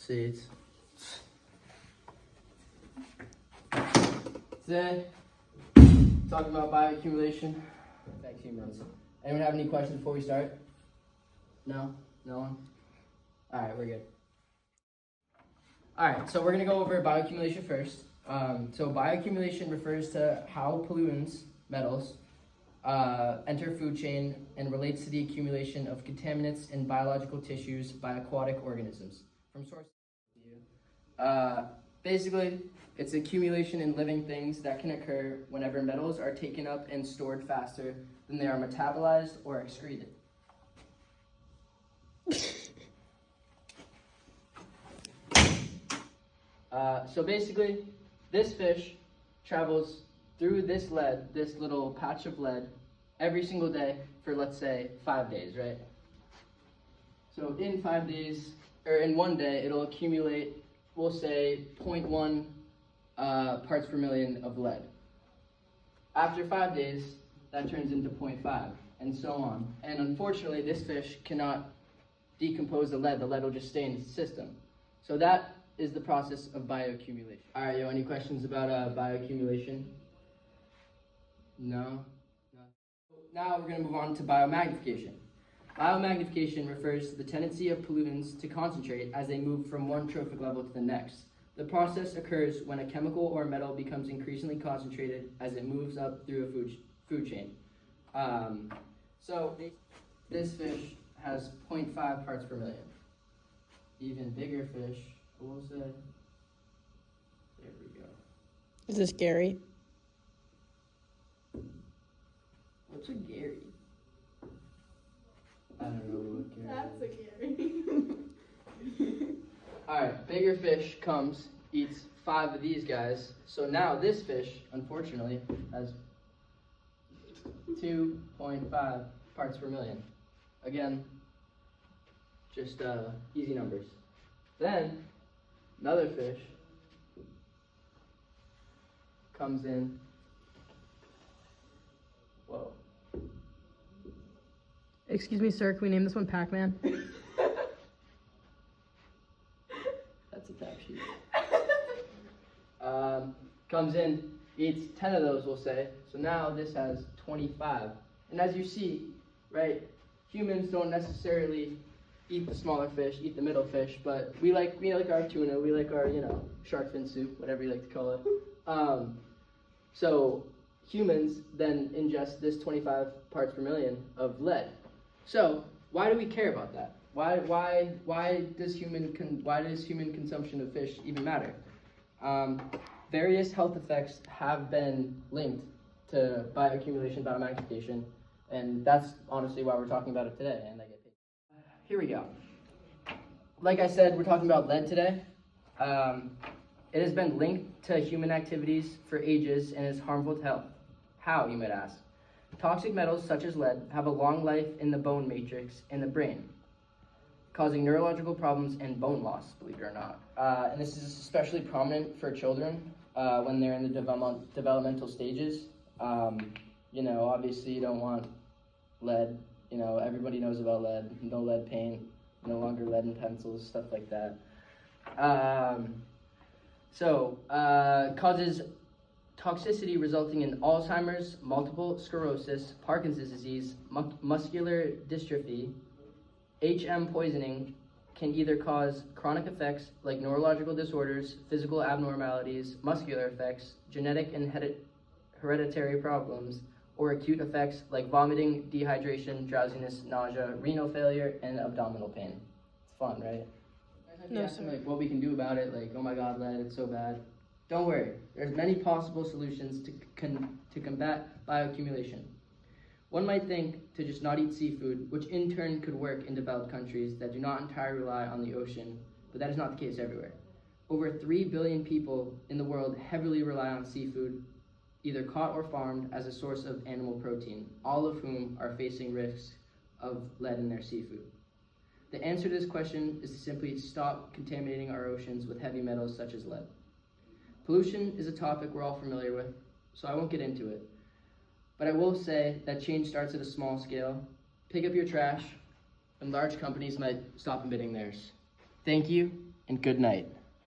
seats. Today, talking about bioaccumulation, affects humans. Anyone have any questions before we start? No? No one? Alright, we're good. Alright, so we're going to go over bioaccumulation first. So bioaccumulation refers to how pollutants, metals, enter food chain and relates to the accumulation of contaminants in biological tissues by aquatic organisms. From source basically, it's accumulation in living things that can occur whenever metals are taken up and stored faster than they are metabolized or excreted. So basically, this fish travels through this lead, this little patch of lead, every single day for, let's say, 5 days, right? So in 5 days, or in 1 day, it'll accumulate, we'll say, 0.1 parts per million of lead. After 5 days, that turns into 0.5, and so on. And unfortunately, this fish cannot decompose the lead. The lead will just stay in its system. So that is the process of bioaccumulation. All right, any questions about bioaccumulation? No? Now we're going to move on to biomagnification. Biomagnification refers to the tendency of pollutants to concentrate as they move from one trophic level to the next. The process occurs when a chemical or metal becomes increasingly concentrated as it moves up through a food chain. So this fish has 0.5 parts per million. Even bigger fish, we'll say, there we go. Is this Gary? What's a Gary? I don't know what Gary That's a Gary. Alright, bigger fish comes, eats 5 of these guys. So now this fish, unfortunately, has 2.5 parts per million. Again, just easy numbers. Then, another fish comes in. Whoa. Excuse me, sir, can we name this one Pac-Man? That's a tap sheet. Comes in, eats 10 of those, we'll say. So now this has 25. And as you see, right, humans don't necessarily eat the smaller fish, eat the middle fish, but we like our tuna, we like our, shark fin soup, whatever you like to call it. So humans then ingest this 25 parts per million of lead. So why do we care about that? Why does human consumption of fish even matter? Various health effects have been linked to bioaccumulation, biomagnification, and that's honestly why we're talking about it today. And I get paid. Here we go. Like I said, we're talking about lead today. It has been linked to human activities for ages and is harmful to health. How, you might ask? Toxic metals such as lead have a long life in the bone matrix in the brain, causing neurological problems and bone loss, believe it or not. And this is especially prominent for children when they're in the developmental stages. Obviously you don't want lead. Everybody knows about lead. No lead paint, no longer lead in pencils, stuff like that. Causes toxicity resulting in Alzheimer's, multiple sclerosis, Parkinson's disease, muscular dystrophy. HM poisoning can either cause chronic effects like neurological disorders, physical abnormalities, muscular effects, genetic and hereditary problems, or acute effects like vomiting, dehydration, drowsiness, nausea, renal failure, and abdominal pain. It's fun, right? No, asking, what we can do about it, oh my god, lead, it's so bad. Don't worry, there's many possible solutions to combat bioaccumulation. One might think to just not eat seafood, which in turn could work in developed countries that do not entirely rely on the ocean, but that is not the case everywhere. Over 3 billion people in the world heavily rely on seafood, either caught or farmed, as a source of animal protein, all of whom are facing risks of lead in their seafood. The answer to this question is to simply stop contaminating our oceans with heavy metals such as lead. Pollution is a topic we're all familiar with, so I won't get into it. But I will say that change starts at a small scale. Pick up your trash, and large companies might stop emitting theirs. Thank you, and good night.